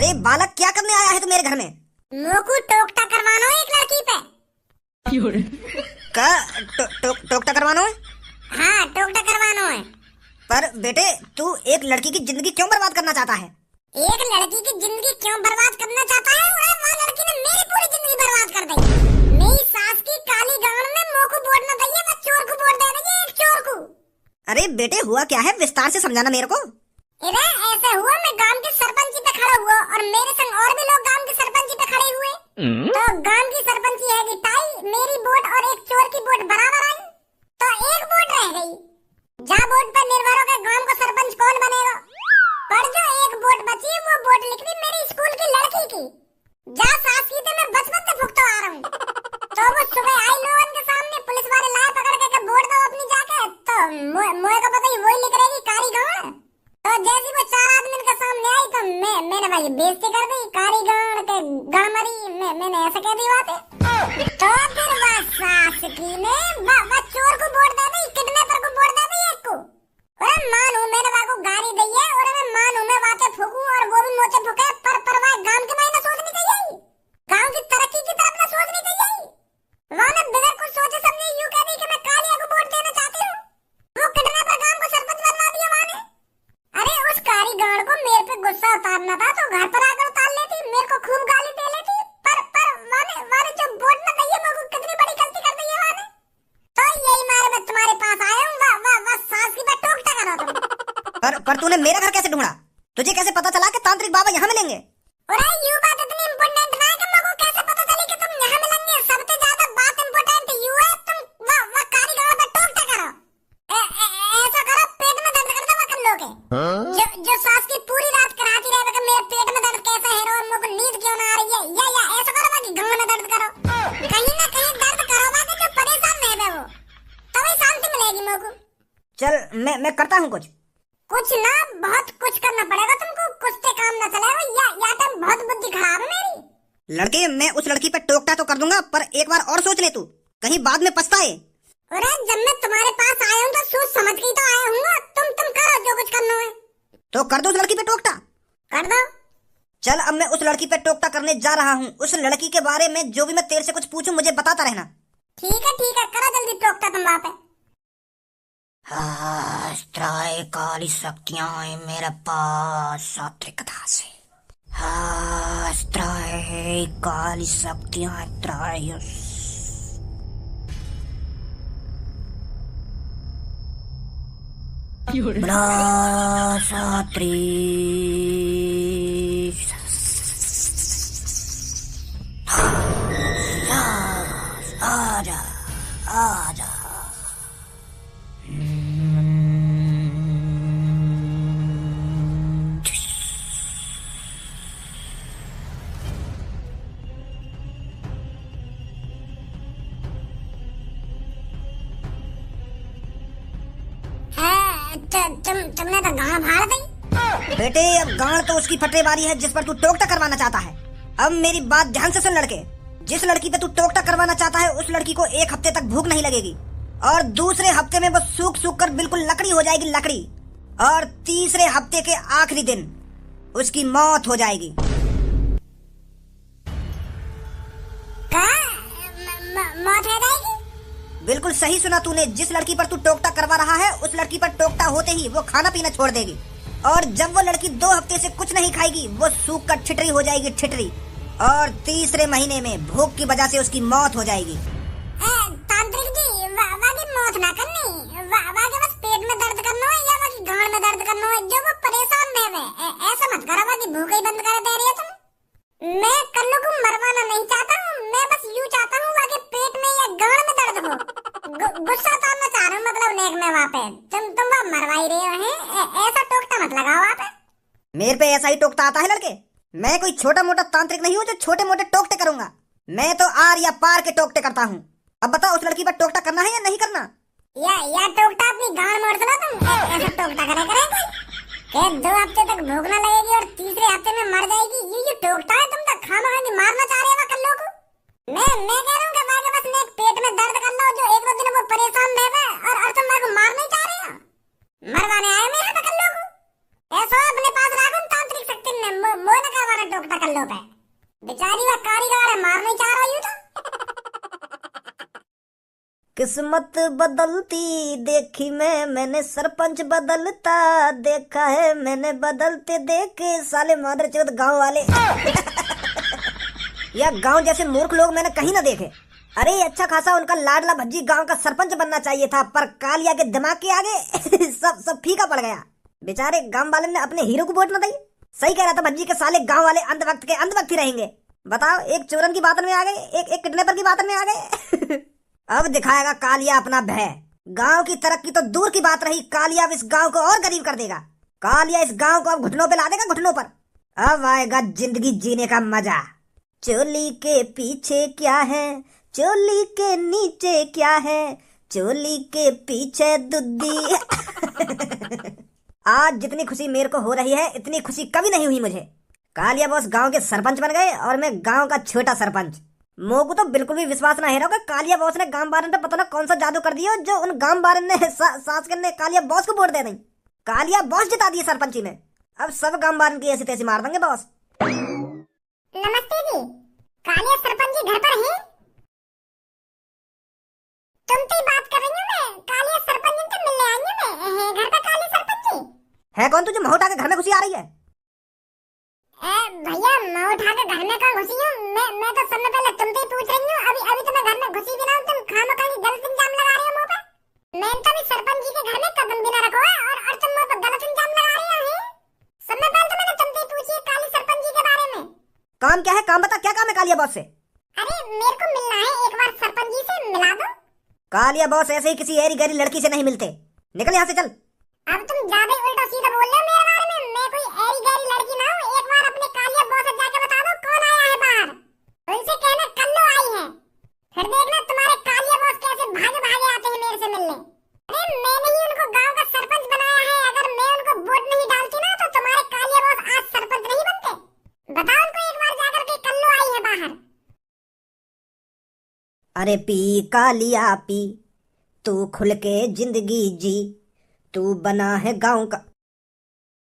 अरे बालक, क्या करने आया है तू मेरे घर में? मोकू टोकटा करवाना है एक लड़की पे। टोकटा करवाना है? हाँ, टोकटा करवाना है। पर बेटे, तू एक लड़की की जिंदगी क्यों बर्बाद करना चाहता है? एक लड़की की जिंदगी क्यों बर्बाद करना चाहता है? वो लड़की ने मेरी पूरी जिंदगी बर्बाद कर दी। मेरी सास की काली गांड में मोकू वोट न दइए, मैं चोर को वोट दे देंगे, एक चोर को। अरे बेटे, हुआ क्या है? विस्तार से समझाना मेरे को। अरे ऐसा हुआ, मैं गांव के सरपंची पे खड़ा हुआ और मेरे संग और भी लोग गांव के सरपंची पे खड़े हुए। तो गांव की सरपंची है टाई, मेरी वोट और एक चोर की वोट बराबर आई, तो एक वोट रह गई। जहाँ वोट पर निर्भर होकर गांव का सरपंच कौन बनेगा, पर जो एक वोट बची वो वोट लिख दी मेरी स्कूल की लड़की की। जा सास की तो मैं बचपन से भुगतो आ रहा हूँ। तो वो सुबह आई लोगन के सामने, पुलिस वाले लाए पकड़ के वोट दो अपनी जाके, तो मुझे को पता ही वही लिख रहेगी कारी गांड। तो जैसी वो चार आदमी के सामने आई तो मैंने भाई बेइज्जती कर दी, कारी गांड के गामरी, मैंने ऐसा कह दी बातें। तो फिर वह सास की ने वह चोर को वोट दे दी, किडनैपर को वोट दे दी एक को। और मानू मैंने वह को गाली दी है और मैं मानू मैं बातें फूकूं और वो भी मोचे फूके, पर वह गांव के मायने सोचनी चाहिए, गांव की तरक्की की तरफ न सोचनी चाहिए। वह ने बिना कुछ सोचे समझे यूं कह दी कि मैं कालिया को वोट देना चाहती हूँ। वो किडनैपर गांव को सरपंच बनवा दिया वह ने। अरे उस कारी गांड को मेरे पे गुस्सा उतारना था तो घर पर आकर उतार लेती, मेरे को खूब गाली दे लेती, पर वाने जो वोट न दी है वो कितनी बड़ी गलती कर दी है वाने। तो यही मारे मैं तुम्हारे पास आया हूँ, वाह सास की बात टोकता करो तुम। पर तूने मेरा घर कैसे ढूंढा? तुझे कैसे पता चला कि तांत्रिक बाबा यहाँ मिलेंगे? अरे यू बात इतनी इम्पोर्टेंट ना है कि मेरे को कैसे पता चली कि तुम यहाँ मिलेंगे। सबसे ज्यादा बात इम्पोर्टेंट यू है, तुम वाह कारी गांड पे टोकता करो। ऐसा करो, पेट में दर्द करता वह कर लोगे। जो सास की पूरी रात कराती रहे कि मेरे पेट में दर्द कैसा है और मेरे को नींद क्यों ना आ रही है, या ऐसा करो कि गांव में दर्द करो, कहीं ना कहीं दर्द करो बाकी जो परेशान नहीं है वो, तभी शांति मिलेगी मेरे को। चल मैं करता हूँ कुछ ना, बहुत कुछ करना पड़ेगा तुमको, कुछ से काम ना चलेगा, या तुम बहुत बुद्धि खराब है मेरी। लड़के, मैं उस लड़की पे टोकता तो कर दूंगा, पर एक बार और सोच ले तू, कहीं बाद में पछताए। अरे जब मैं तुम्हारे पास आया हूँ तो सोच समझ के तो आया हूँ, तुम करो जो कुछ करना है। तो कर दो उस लड़की पे टोकता। कर दो। चल अब मैं उस लड़की पे टोकता करने जा रहा हूँ। उस लड़की के बारे में जो भी मैं तेरे से कुछ पूछूं मुझे बताता रहना। ठीक है, करो जल्दी टोकता तुम वहाँ पे। काली शक्तियां हैं मेरे पास सात्विकता से। काली शक्तियां सात्री। आजा आजा। तुमने तो गांड फाड़ दी। बेटे, अब गांड तो उसकी फटने वाली है जिस पर तू टोकता करवाना चाहता है। अब मेरी बात ध्यान से सुन लड़के, जिस लड़की पे तू टोकता करवाना चाहता है उस लड़की को एक हफ्ते तक भूख नहीं लगेगी और दूसरे हफ्ते में वो सूख कर बिल्कुल लकड़ी हो जाएगी, लकड़ी। और तीसरे हफ्ते के आखिरी दिन उसकी मौत हो जाएगी। मौत हो जाएगी? बिल्कुल सही सुना तूने। जिस लड़की पर तू टोकता करवा रहा है उस लड़की पर टोकता होते ही वो खाना पीना छोड़ देगी और जब वो लड़की 2 हफ्ते से कुछ नहीं खाएगी वो सूख कर ठिठरी हो जाएगी, ठिठरी। और तीसरे महीने में भूख की वजह से उसकी मौत हो जाएगी। तांत्रिक जी, वाकी मौत ना करनी, वाके बस पेट में दर्द करना है या वाकी गांड में दर्द करना है, जो वो परेशान रहे। ऐसा मत करो वाकी भूख ही बंद कर दे रही है तुम। मैं कल्लू को मरवाना नहीं चाहता हूँ, मैं बस यूं चाहता हूँ वाके पेट में या गांड में दर्द हो। गुस्सा तो मैं चाह रहा हूँ, मतलब नेक में वहाँ पे तुम वहाँ मरवा ही रहे हो। ऐसा टोकता मत लगाओ वहाँ पे। मेरे पे ऐसा ही टोकता आता है लड़के। मैं कोई छोटा मोटा तांत्रिक नहीं हूँ जो छोटे मोटे टोकते करूंगा। मैं तो आर या पार के टोकते करता हूँ। अब बताओ उस लड़की पर टोकता करना है या नहीं करना? या टोकता अपनी गांड मोड़ सुना तुम। ऐसा टोकता करे कोई 2 हफ्ते तक भूख न लगेगी और तीसरे हफ्ते में मर जाएगी, ये टोकता है? तुम तो खामखा मारना चाह रहे हो कल्लू को। मैं कह रहा हूँ कि मैं बस नेक पेट में दर्द कर लो, जो 1-2 दिन वो परेशान रहे और तुम मेरे को मार नहीं चाह रहे हो। मरवाने आए मैं यहाँ पे कल्लू को। ऐसा अपने पास रखो तांत्रिक शक्ति ने, मोह न करवाना टोकता। किस्मत बदलती देखी मैंने सरपंच बदलता देखा है मैंने, बदलते देखे साले मादर चौथ गाँव वाले। या गांव जैसे मूर्ख लोग मैंने कहीं ना देखे। अरे अच्छा खासा उनका लाडला भज्जी गांव का सरपंच बनना चाहिए था, पर कालिया के दिमाग के आगे सब फीका पड़ गया। बेचारे गांव वाले ने अपने हीरो को वोट न दी। सही कह रहा था भज्जी के साले, गांव वाले अंध वक्त के अंध वक्त ही रहेंगे। बताओ, एक चोरन की बात में आ गए, एक किडनैपर की बात में आ गए। अब दिखाएगा कालिया अपना भय। गांव की तरक्की तो दूर की बात रही, कालिया अब इस गांव को और गरीब कर देगा। कालिया इस गांव को अब घुटनों पे ला देगा, घुटनों पर। अब आएगा जिंदगी जीने का मजा। चोली के पीछे क्या है, चोली के नीचे क्या है, चोली के पीछे दुद्दी। आज जितनी खुशी मेरे को हो रही है इतनी खुशी कभी नहीं हुई मुझे। कालिया बॉस गांव के सरपंच बन गए और मैं गांव का छोटा सरपंच। मोगू तो बिल्कुल भी विश्वास ना है कालिया बॉस ने गांव वाले ने पता ना कौन सा जादू कर दिया जो उन गांव वाले ने सास ने कालिया बॉस को वोट दे दी। कालिया बॉस जिता दिए सरपंची में। अब सब गांव वाले की ऐसी तैसी मार देंगे बॉस। नमस्ते जी, कालिया सरपंच जी घर पर हैं? तुमसे ही बात कर रही हूँ मैं, कालिया सरपंच जी से मिलने आई हूँ मैं। घर पर कालिया सरपंच जी है कौन तुझे महोटा के घर में घुसी आ रही है? भैया मैं उठा के घर में कहाँ घुसी हूँ? मैं तो सबसे पहले तुमसे ही पूछ रही हूँ। अभी तो मैं घर में घुसी भी ना हूँ, तुम खामखा की गलत इल्जाम लगा रहे हो मुँह पे। मैंने तो अभी सरपंच जी के घर में कदम भी ना रखा है और तुम मुँह पे गलत इल्जाम लगा रहे हो। सबसे पहले तो मैंने तुमसे ही पूछी है काली सरपंच जी के बारे में। काम क्या है? काम बता, क्या काम है कालिया बॉस से? अरे मेरे को मिलना है, एक बार सरपंच जी से मिला दो। कालिया बॉस ऐसे ही किसी ऐरी गैरी लड़की से नहीं मिलते। निकल यहाँ से, चल। अब तुम ज्यादा ही उल्टा सीधा बोल रहे हो मेरे बारे में। मैं कोई ऐरी गैरी लड़की ना हूँ। एक बार अपने कालिया बॉस से जाके बता दो कौन आया है बाहर। उनसे कहना कल्लो आई है, फिर देखना तुम्हारे कालिया बॉस कैसे भागे भागे आते हैं मेरे से मिलने। अरे मैंने ही उनको गांव का सरपंच बनाया है। अगर मैं उनको वोट नहीं डालती ना तो तुम्हारे कालिया बॉस आज सरपंच नहीं बनते। बताओ उनको एक बार जाकर के कल्लो आई है बाहर। अरे पी कालिया पी, तू खुल के जिंदगी जी, तू बना है गांव का।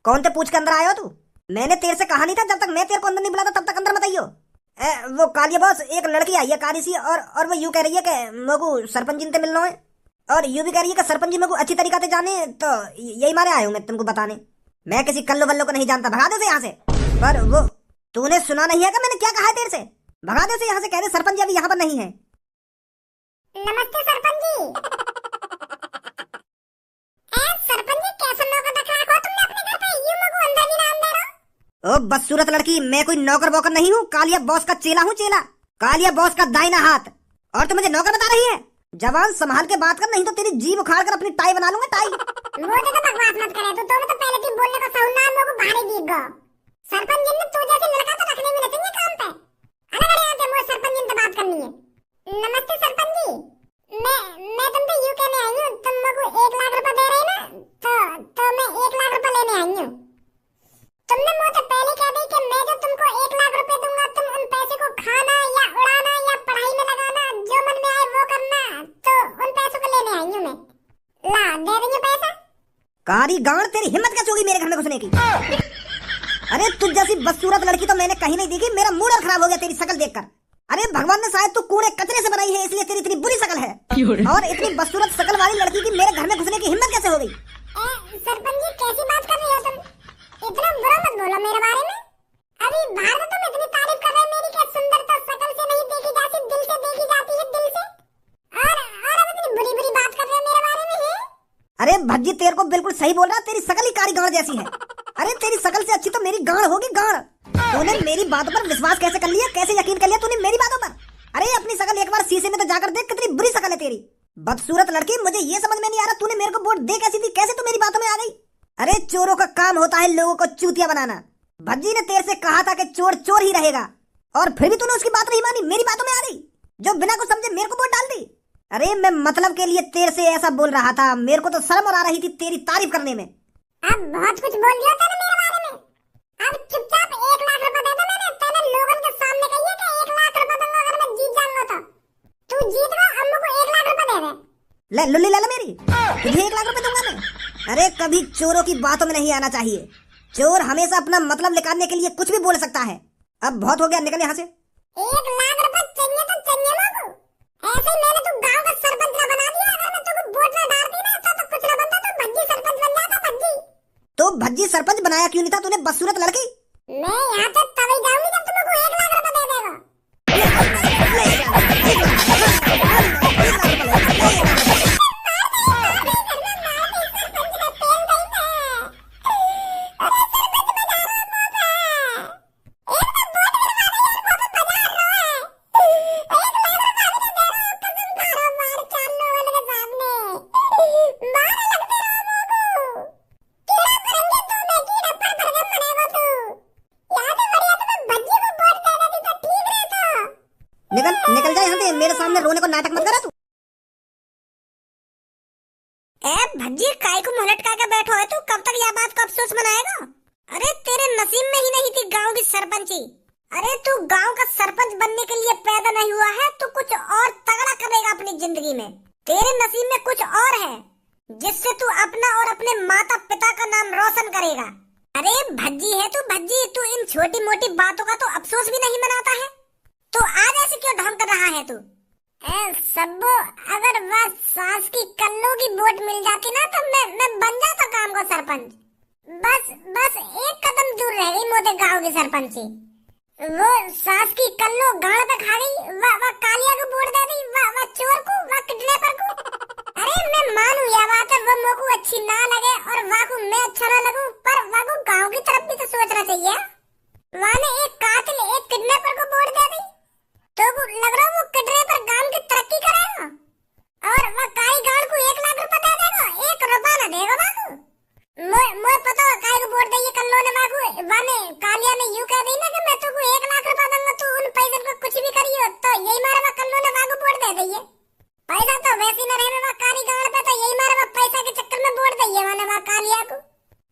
कौन थे पूछ के अंदर आयो तू? मैंने तेरे से कहा नहीं था जब तक मैं तेरे को अंदर नहीं बुलाता तब तक अंदर मत आइयो। वो कालिया बॉस एक लड़की आई है काली सी और वो यूं कह रही है कि मेको सरपंच जी से मिलना है और यूं भी कह रही है कि सरपंच जी मेको अच्छी तरीका से जाने, तो यही मारे आया हूं मैं तुमको बताने। मैं किसी कल्लो वल्लो को नहीं जानता, भगा दे से यहाँ से। पर वो तूने सुना नहीं है कि मैंने क्या कहा है तेरे से? भगा दे से यहाँ से, कह दे सरपंच जी अभी यहाँ पर नहीं है। नमस्ते सरपंच जी। सरपंच जी कैसा नौकर रखा है तुमने अपने घर पे? यूं मुझको अंदर भी ना अंदर हो। ओ बदसूरत लड़की, मैं कोई नौकर वोकर नहीं हूँ, कालिया बॉस का चेला हूँ, चेला। कालिया बॉस का दाहिना हाथ। और तू मुझे नौकर बता रही है? जवान संभाल के बात कर, नहीं तो तेरी जीभ उखाड़ कर अपनी टाई बना लूंगा, टाई। वो तो बकवास मत करे। तो पहले तुम बोलने को सहुना मुझको भारी दीप गो। सरपंच जी ने तू जैसे लड़का तो रखने में चाहिए काम पे। अलग अलग आते मुझे सरपंच जी से बात करनी है। नमस्ते सरपंच जी, मैं तुमसे यूं कहने आई हूँ, तुम मुझको 1 लाख रुपए दे रहे ना, तो मैं 1 लाख रुपए लेने आई हूँ। तुमने मुझे पहले कह दी कि मैं जो तुमको 1 लाख रुपए दूंगा तुम उन पैसे को खाना या उड़ाना या पढ़ाई में लगाना, जो मन में आए वो करना। तो उन पैसों को लेने आई हूँ मैं। ला दे रही हूँ पैसा। कारी गांड, तेरी हिम्मत कैसे होगी मेरे घर में घुसने की? अरे तुझ जैसी बदसूरत लड़की तो मैंने कहीं नहीं देखी। मेरा मूड खराब हो गया तेरी शकल देखकर। अरे भगवान ने शायद तू कूड़े कचरे से बनाई है इसलिए तेरी इतनी बुरी शकल है। और इतनी बदसूरत शकल वाली लड़की की मेरे घर में घुसने की हिम्मत कैसे हो गई? सरपंच जी कैसी बात कर रही हो तुम? इतना बुरा मत बोलो मेरे बारे में। अभी बाहर तो तुम इतनी तारीफ कर रहे हो मेरी, क्या सुंदरता शकल से नहीं देखी जाती, दिल से देखी जाती है, दिल से। और अब इतनी बुरी बुरी बात कर रहे हो मेरे बारे में है? अरे भज्जी तेरे को बिल्कुल सही बोल रहा, तेरी शकल ही कारी गांड जैसी है। अरे तेरी शकल से अच्छी तो मेरी गांड होगी, गांड। तूने मेरी बातों पर विश्वास कैसे कर लिया, कैसे यकीन कर लिया तूने मेरी बातों पर? अरे अपनी शकल एक बार शीशे में तो जाकर देख, कितनी बुरी शकल है तेरी। बदसूरत लड़की, मुझे ये समझ में नहीं आ रहा तूने मेरे को वोट दे कैसी थी, कैसे तू मेरी बातों में आ गई? अरे चोरों का काम होता है लोगों को चूतिया बनाना। भज्जी ने तेरे से कहा था कि चोर चोर ही रहेगा और फिर भी तूने उसकी बात नहीं मानी, मेरी बातों में आ गई, जो बिना कुछ समझे मेरे को वोट डाल दी। अरे मैं मतलब के लिए तेरे से ऐसा बोल रहा था, मेरे को तो शर्म आ रही थी तेरी तारीफ करने में। अब बहुत कुछ बोल दिया था मेरे बारे में। अब चुपचाप 1 लाख रुपए दे दे। मैंने लोगों के सामने कही है कि 1 लाख रुपए दूंगा अगर मैं जीत जाऊंगा तो। तू जीत गया, अब मुझको 1 लाख रुपए दे दे। ले लुल्ली ले मेरी, तुझे 1 लाख रुपए दूंगा मैं। अरे कभी चोरों की बातों में नहीं आना चाहिए। चोर हमेशा अपना मतलब निकालने के लिए कुछ भी बोल सकता है। अब बहुत हो गया, निकल यहाँ से। 1 लाख रुपए चाहिए तो चाहिए मुझको। ऐसे ही मैंने तू गांव का सरपंच ना बना दिया। अगर मैं तुमको वोट ना डालती ना तो कुछ ना बनता, तो भज्जी सरपंच बन जाता, भज्जी। तो भज्जी सरपंच बनाया क्यों नहीं था तूने, बदसूरत लड़की? मैं यहाँ से तभी जाऊंगी जब तुमको 1 लाख रुपए दे देगा। निकल निकल जा यहाँ से, मेरे सामने रोने को नाटक मत करा तू। ए भज्जी, काय को मुंह लटका के बैठो है तू? कब तक यह बात का अफसोस मनाएगा? अरे तेरे नसीब में ही नहीं थी गांव की सरपंची। अरे तू गांव का सरपंच बनने के लिए पैदा नहीं हुआ है, तू कुछ और तगड़ा करेगा अपनी जिंदगी में। तेरे नसीब में कुछ और है जिससे तू अपना और अपने माता पिता का नाम रोशन करेगा। अरे भज्जी है तू, भज्जी। तू इन छोटी मोटी बातों का तो अफसोस भी नहीं मनाता है, तो आज ऐसे क्यों ढोंग कर रहा है तू? सब्बो, अगर वह सास की कल्लू की वोट मिल जाती ना तो मैं बन जाता गांव का सरपंच। बस एक कदम दूर रह गई मोटे गांव की सरपंची। वो सास की कल्लू गाड़ पे खा गई, वह कालिया को वोट दे दी, वह चोर को, वह किडनैपर को। अरे मैं मानू यह बात है, वो मोको अच्छी ना लगे और वह को मैं अच्छा ना लगूं, पर वह को गांव की तरफ भी तो सोचना चाहिए। वह ने एक कातिल, एक किडनैपर को वोट दे दी, तो वो लग रहा वो किडनैपर गांव की तरक्की करेगा और वह काई गाड़ को 1 लाख रुपए दे देगा, 1 रुपया ना देगा बाबू। मोए पता काई को वोट दे कल्लो ने बाबू। वाने कालिया ने यूं कह दी ना कि मैं तुमको 1 लाख रुपया दूंगा, तू उन पैसे को कुछ भी करियो, तो यही मारे वह कल्लो ने बाबू वोट दे दइए। पैसा तो वैसे न रहने वह काली गाड़ पे, तो यही मारे वह पैसा के चक्कर में वोट दइए वाने वह कालिया को,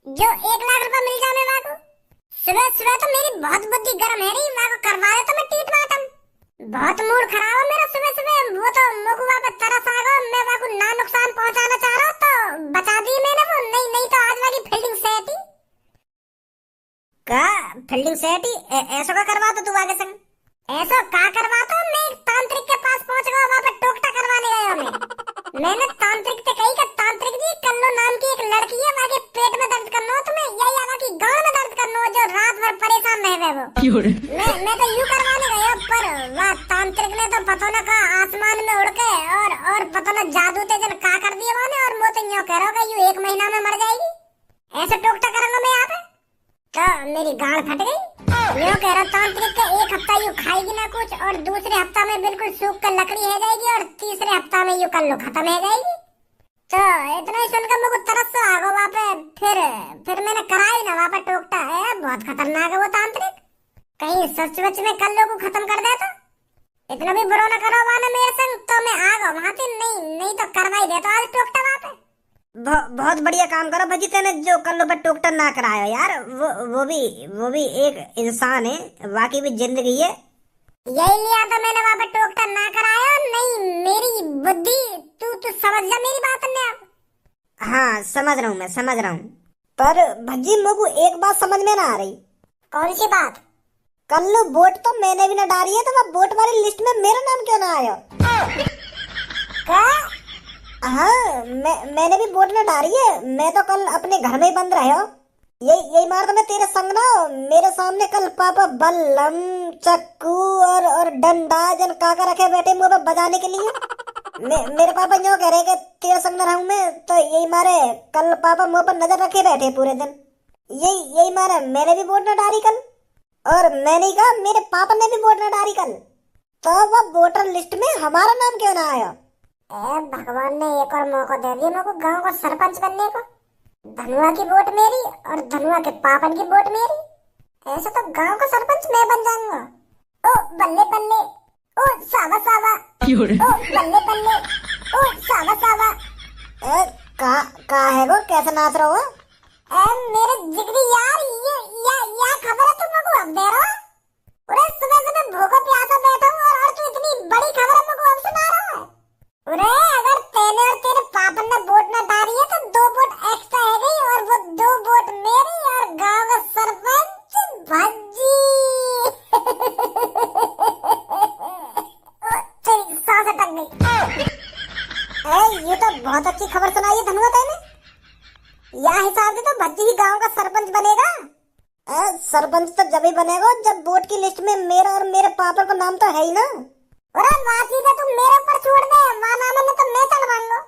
जो 1 लाख रुपया मिल जाने बाबू। सुबह तो मेरी बहुत बुद्धि गर्म है रही, वह को करवा दे तो मैं टीट मारता। बहुत मूड खराब है मेरा सुबह। वो तो मगुआ पे तरस आ गया, मैं वहाँ को ना नुकसान पहुँचाना चाह रहा तो बचा दी मैंने वो। नहीं तो आज वाली फील्डिंग सेट ही का फील्डिंग सेट ही ऐसा का करवा तो तू आगे संग ऐसा का करवा तो मैं एक तांत्रिक के पास पहुँच गया, वहाँ पे टोकटा करवाने गया मैंने तांत्रिक से कही कि तांत्रिक जी कल्लो नाम की एक लड़की है, वहाँ के पेट में दर्द करना हो तुम्हें या वहाँ की गाँव में दर्द करना हो, जो रात भर परेशान रह गए वो। मैं तो यूं करवाने गया, पर वह तांत्रिक ने तो पता न कहा आसमान में उड़ के और पता न जादू ते जन का कर दिया वाने, और मैं तो यूं कह रहा हूँ कि यूं 1 महीना में मर जाएगी। ऐसे टोकटा करूंगा मैं यहाँ पे तो मेरी गाड़ फट गई। यूं कह रहा तांत्रिक का 1 हफ्ता यूं खाएगी ना कुछ, और दूसरे हफ्ता में बिल्कुल सूख कर लकड़ी है जाएगी, और तीसरे हफ्ता में यूं कल्लो खत्म है जाएगी। तो इतना ही सुनकर मुझे तरस तो आ गया वहाँ पे। फिर मैंने कराई ना वहाँ पे टोकटा है, बहुत खतरनाक है वो तांत्रिक, कहीं सच में कल्लो को खत्म कर देता। इतना भी बुरा न करो वाने मेरे संग, तो मैं आ गया वहाँ से। नहीं तो करवाई देता आज टोकटा वहाँ पे। बहुत बढ़िया काम करो भजी तेने जो कल पर टोकटा ना कराया यार। वो भी एक इंसान है, वाकई भी जिंदगी है। यही लिया था मैंने वहाँ पे टोकटा ना कराया। नहीं मेरी बुद्धि तू समझ जा मेरी बात ने अब। हाँ समझ रहा हूँ, मैं समझ रहा हूँ, पर भजी मुझको एक बात समझ में ना आ रही। कौन सी बात? कल वोट तो मैंने भी ना डाली है, तो वह वोट वाली लिस्ट में मेरा नाम क्यों ना आया? क्या? हाँ मैंने भी वोट ना डाली है। मैं तो कल अपने घर में ही बंद रहे हो। यही मार तो मैं तेरे संग ना मेरे सामने कल पापा बल्लम चक्कू और डंडा जन काका रखे बैठे मुंह पे बजाने के लिए। मेरे पापा यूं कह रहे कि तेरे संग ना रहूं मैं, तो यही मारे कल पापा मुंह पर नजर रखे बैठे पूरे दिन। यही मारे मैंने भी वोट ना डाली कल, और मैंने कहा मेरे पापा ने भी वोट ना डाली कल, तो वह वोटर लिस्ट में हमारा नाम क्यों ना आया? भगवान ने एक और मौका दे दिया मेरे को गांव का सरपंच बनने को। धनुआ की वोट मेरी और धनुआ के पापन की वोट मेरी। ऐसा तो गांव का सरपंच मैं बन जाऊंगा। ओ बल्ले बल्ले, ओ सावा सावा, ओ बल्ले बल्ले, ओ सावा सावा। का है वो, कैसे नाच रहा हो? मेरे जिगरी यार, ये खबर है तुम लोगों को अब दे रहा हो? पूरे सुबह भूखा प्यासा बैठा हूँ और तू इतनी बड़ी खबर है मुझको अब सुना रहा है? अरे अगर तेने और तेरे पापन ने वोट न डाली है तो 2 वोट एक्स्ट्रा है गई, और वो 2 वोट मेरी और गांव का सरपंच भज्जी। तेरी सांस अटक गई। बहुत अच्छी खबर सुनाई है धनुआ तैने। यह हिसाब से तो भज्जी ही गांव का सरपंच बनेगा। सरपंच तो जब ही बनेगा जब वोट की लिस्ट में मेरा और मेरे पापा का नाम तो है ही ना। अरे वाह, सीधे तुम मेरे ऊपर छोड़ दे, वहाँ नाम है तो मैं चढ़वा लो।